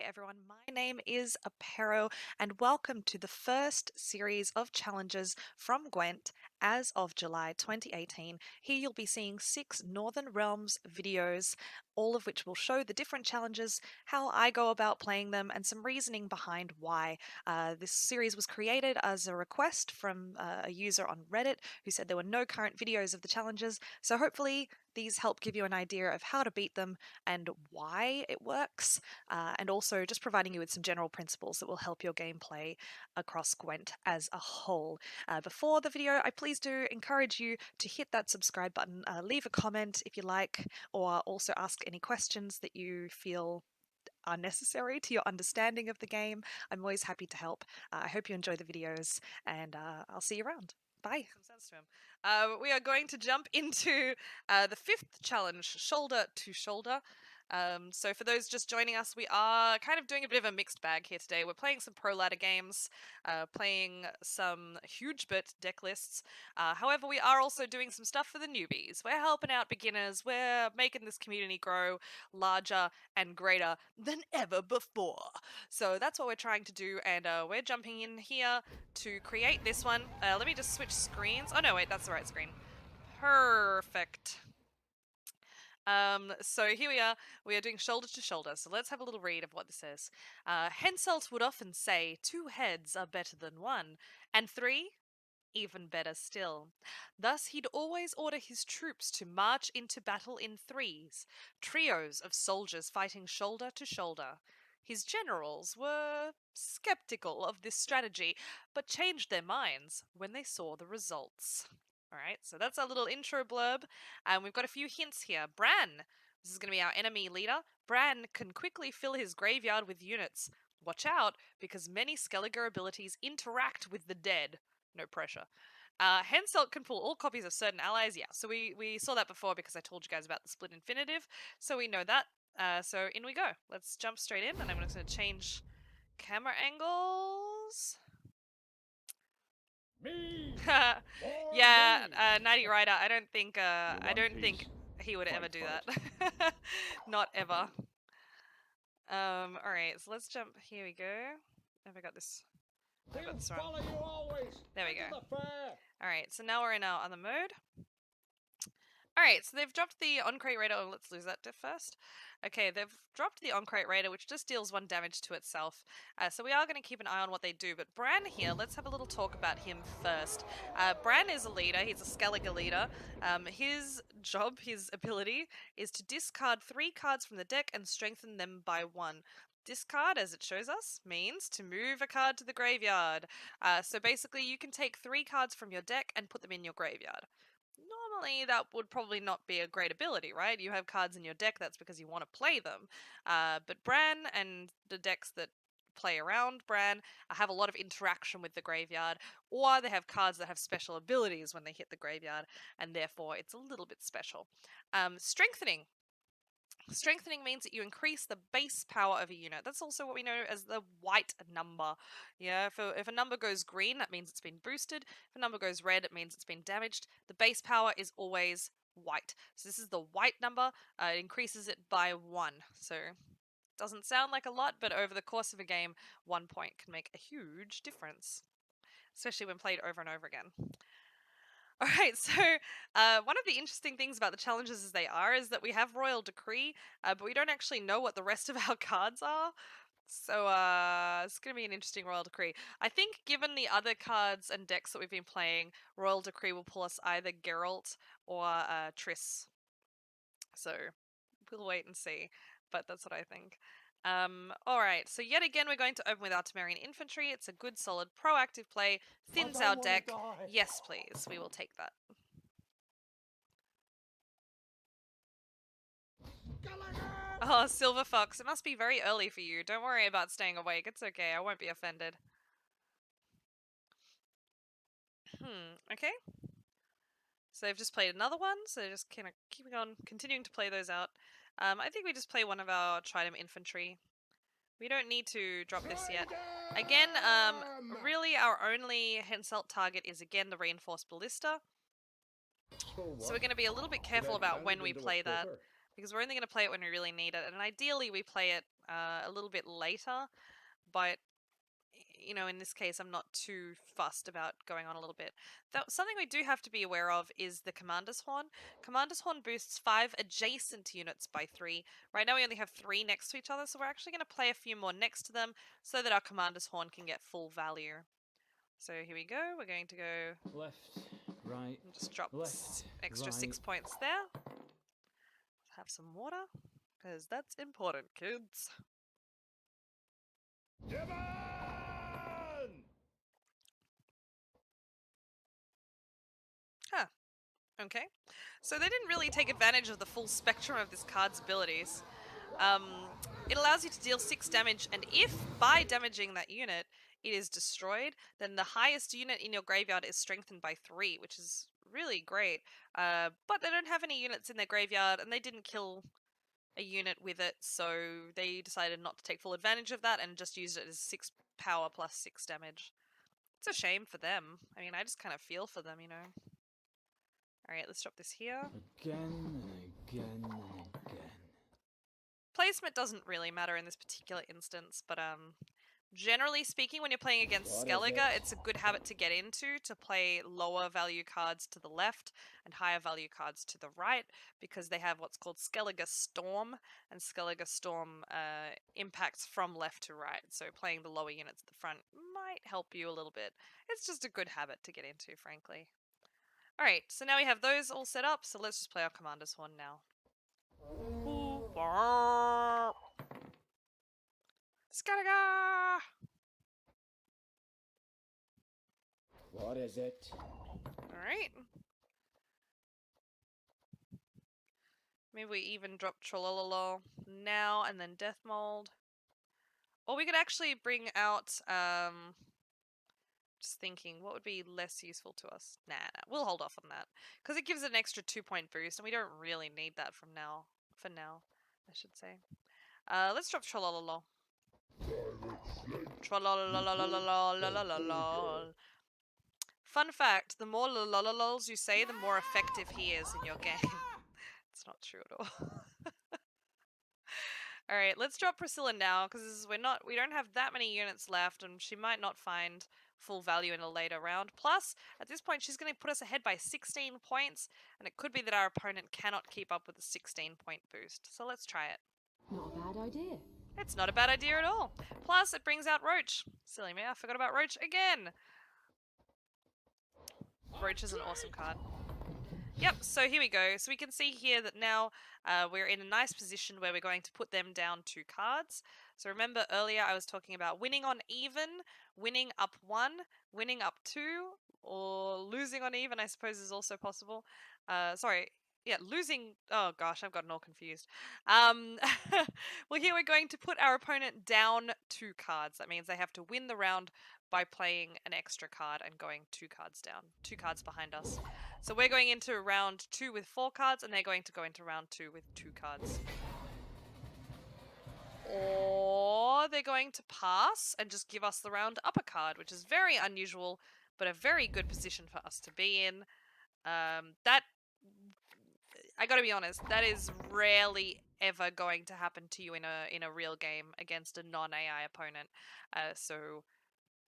everyone, my name is Apero, and welcome to the first series of challenges from Gwent as of July 2018. Here you'll be seeing 6 Northern Realms videos, all of which will show the different challenges, how I go about playing them, and some reasoning behind why. This series was created as a request from a user on Reddit who said there were no current videos of the challenges, so hopefully these help give you an idea of how to beat them and why it works, and also just providing you with some general principles that will help your gameplay across Gwent as a whole. Before the video, I please do encourage you to hit that subscribe button, leave a comment if you like, or also ask any questions that you feel are necessary to your understanding of the game. I'm always happy to help. I hope you enjoy the videos, and I'll see you around. Bye. Some sense to him. We are going to jump into the 5th challenge, shoulder to shoulder. So for those just joining us, we are kind of doing a bit of a mixed bag here today. We're playing some pro ladder games, playing some huge bit deck lists. However, we are also doing some stuff for the newbies. We're helping out beginners. We're making this community grow larger and greater than ever before. So that's what we're trying to do, and we're jumping in here to create this one. Let me just switch screens. Oh no, wait, that's the right screen. Perfect. So here we are doing shoulder to shoulder, so let's have a little read of what this says. Henselt would often say 2 heads are better than 1, and 3 even better still. Thus he'd always order his troops to march into battle in 3s, trios of soldiers fighting shoulder to shoulder. His generals were skeptical of this strategy, but changed their minds when they saw the results. Alright, so that's our little intro blurb, and we've got a few hints here. Bran! This is going to be our enemy leader. Bran can quickly fill his graveyard with units. Watch out, because many Skelliger abilities interact with the dead. No pressure. Henselt can pull all copies of certain allies. Yeah, so we saw that before because I told you guys about the split infinitive, so we know that. So in we go. Let's jump straight in, and I'm just going to change camera angles. Me. Yeah, Nighty Rider. I don't think he would ever do that. Not ever. All right, so let's jump. Here we go. Have I got this? I've got this wrong. There we go. All right, so now we're in our other mode. Alright, so they've dropped the On-Crate Raider. Oh, let's lose that diff first. Okay, they've dropped the On-Crate Raider, which just deals 1 damage to itself. So we are going to keep an eye on what they do. But Bran here, let's have a little talk about him first. Bran is a leader. He's a Skelliger leader. His job, his ability, is to discard 3 cards from the deck and strengthen them by 1. Discard, as it shows us, means to move a card to the graveyard. So basically, you can take 3 cards from your deck and put them in your graveyard. Normally, that would probably not be a great ability, right? You have cards in your deck, that's because you want to play them. But Bran and the decks that play around Bran have a lot of interaction with the graveyard, or they have cards that have special abilities when they hit the graveyard, and therefore it's a little bit special. Strengthening. Strengthening means that you increase the base power of a unit. That's also what we know as the white number. Yeah, if a number goes green, that means it's been boosted. If a number goes red, it means it's been damaged. The base power is always white. So this is the white number. It increases it by 1. So doesn't sound like a lot, but over the course of a game, 1 point can make a huge difference, especially when played over and over again. Alright, so one of the interesting things about the challenges as they are is that we have Royal Decree, but we don't actually know what the rest of our cards are. So it's going to be an interesting Royal Decree. I think given the other cards and decks that we've been playing, Royal Decree will pull us either Geralt or Triss. So we'll wait and see, but that's what I think. Alright, so yet again we're going to open with our Temerian Infantry. It's a good, solid, proactive play. Thins our deck. Yes, please. We will take that. Oh, Silver Fox. It must be very early for you. Don't worry about staying awake. It's okay. I won't be offended. Okay. So they've just played another one, so they're just kind of keeping on, continuing to play those out. I think we just play one of our Trident Infantry. We don't need to drop this yet. Again, really our only Henselt target is again the Reinforced Ballista. So we're going to be a little bit careful about when we play that, because we're only going to play it when we really need it, and ideally we play it a little bit later, but you know, in this case, I'm not too fussed about going on a little bit. Though something we do have to be aware of is the Commander's Horn. Commander's Horn boosts 5 adjacent units by 3. Right now we only have 3 next to each other, so we're actually going to play a few more next to them so that our Commander's Horn can get full value. So here we go. We're going to go left, right, and just drop left, extra right. 6 points there. Have some water, because that's important, kids. Huh. Okay. So they didn't really take advantage of the full spectrum of this card's abilities. It allows you to deal 6 damage, and if by damaging that unit it is destroyed, then the highest unit in your graveyard is strengthened by 3, which is really great. But they don't have any units in their graveyard, and they didn't kill a unit with it, so they decided not to take full advantage of that and just used it as 6 power plus 6 damage. It's a shame for them. I mean, I just kind of feel for them, you know. Alright, let's drop this here. Again and again and again. Placement doesn't really matter in this particular instance, but generally speaking, when you're playing against Skellige, it's a good habit to get into to play lower value cards to the left and higher value cards to the right, because they have what's called Skellige Storm, and Skellige Storm impacts from left to right, so playing the lower units at the front might help you a little bit. It's just a good habit to get into, frankly. Alright, so now we have those all set up, so let's just play our Commander's Horn now. Skellige! What is it? Alright. Maybe we even drop Trolololo now and then Death Mold. Or we could actually bring out, just thinking, what would be less useful to us? Nah, we'll hold off on that. Because it gives it an extra 2-point boost, and we don't really need that for now, I should say. Let's drop Trolololo. Trolololololololololol. Fun fact, the more lololols you say, the more effective he is in your game. It's not true at all. Alright, let's drop Priscilla now, because we don't have that many units left, and she might not find full value in a later round. Plus, at this point, she's going to put us ahead by 16 points, and it could be that our opponent cannot keep up with the 16-point boost. So let's try it. Not a bad idea. It's not a bad idea at all. Plus, it brings out Roach. Silly me, I forgot about Roach again. Roach is an awesome card. Yep, so here we go. So we can see here that now we're in a nice position where we're going to put them down 2 cards. So remember earlier I was talking about winning on even, winning up 1, winning up 2, or losing on even, I suppose, is also possible. Losing... Oh gosh, I've gotten all confused. Well, here we're going to put our opponent down 2 cards. That means they have to win the round by playing an extra card and going 2 cards down, 2 cards behind us. So we're going into round 2 with 4 cards, and they're going to go into round 2 with 2 cards. Or they're going to pass and just give us the round up a card, which is very unusual, but a very good position for us to be in. That, I gotta be honest, that is rarely ever going to happen to you in a real game against a non-AI opponent. So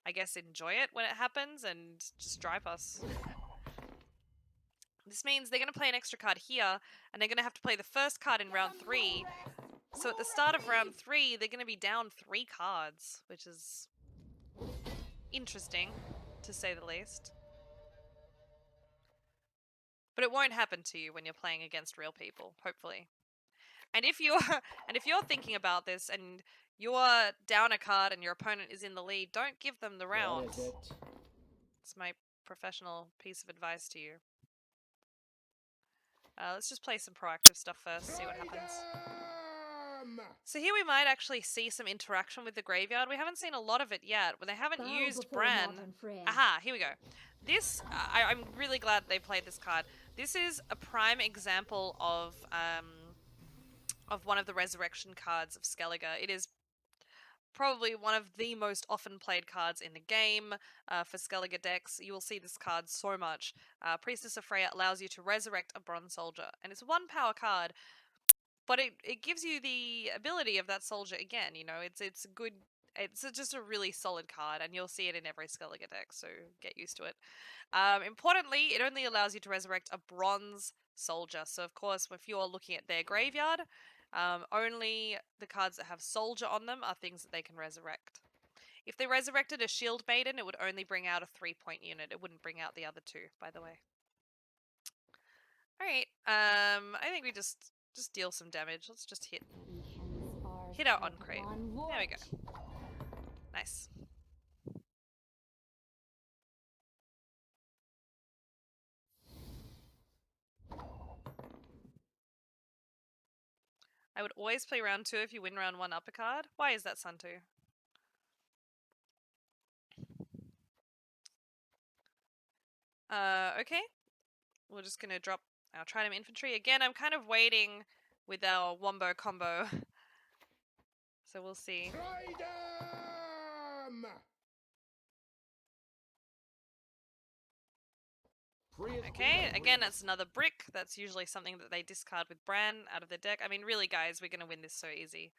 I guess enjoy it when it happens and just drive us. This means they're going to play an extra card here, and they're going to have to play the first card in round 3. So at the start of round 3, they're going to be down 3 cards, which is interesting, to say the least. But it won't happen to you when you're playing against real people, hopefully. And if you're thinking about this and you're down a card and your opponent is in the lead, don't give them the round. What is it? It's my professional piece of advice to you. Let's just play some proactive stuff first, see what happens. So here we might actually see some interaction with the graveyard. We haven't seen a lot of it yet. Well, they haven't used Bran. Aha, here we go. This, I'm really glad they played this card. This is a prime example of one of the resurrection cards of Skellige. It is probably one of the most often played cards in the game for Skellige decks. You will see this card so much. Priestess of Freya allows you to resurrect a bronze soldier, and it's a 1 power card. but it gives you the ability of that soldier again. You know, it's a good. It's just a really solid card, and you'll see it in every Skellige deck, so get used to it. Importantly, it only allows you to resurrect a bronze soldier. So, of course, if you're looking at their graveyard, only the cards that have soldier on them are things that they can resurrect. If they resurrected a shield maiden, it would only bring out a 3-point unit. It wouldn't bring out the other two, by the way. All right. I think we just deal some damage. Let's just hit our Uncrate. There we go. Nice. I would always play round 2 if you win round 1 upper card. Why is that, Santu? Okay. We're just gonna drop our Trident Infantry. Again, I'm kind of waiting with our Wombo combo. So we'll see. Okay, again, that's another brick. That's usually something that they discard with Bran out of their deck. I mean, really, guys, we're going to win this so easy.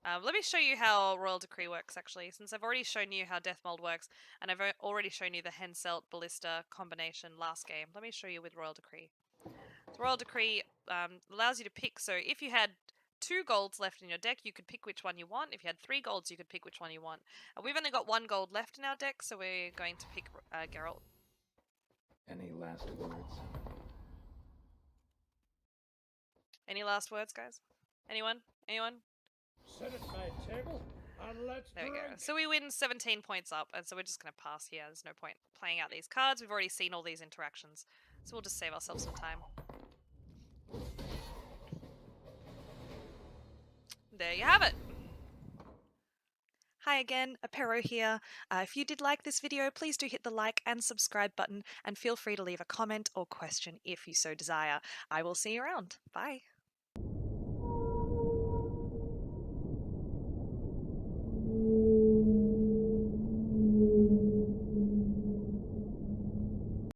Let me show you how Royal Decree works, actually, since I've already shown you how Death Mold works, and I've already shown you the Henselt Ballista combination last game. Let me show you with Royal Decree. So Royal Decree allows you to pick, so if you had 2 golds left in your deck, you could pick which one you want. If you had 3 golds, you could pick which one you want. We've only got 1 gold left in our deck, so we're going to pick Geralt. Any last words? Any last words, guys? Anyone? Anyone? Sit at my table and let's There we drink. go. So we win 17 points up, and so we're just going to pass here. There's no point playing out these cards. We've already seen all these interactions, so we'll just save ourselves some time. There you have it. Hi again, Apero here. If you did like this video, please do hit the like and subscribe button, and feel free to leave a comment or question if you so desire. I will see you around. Bye.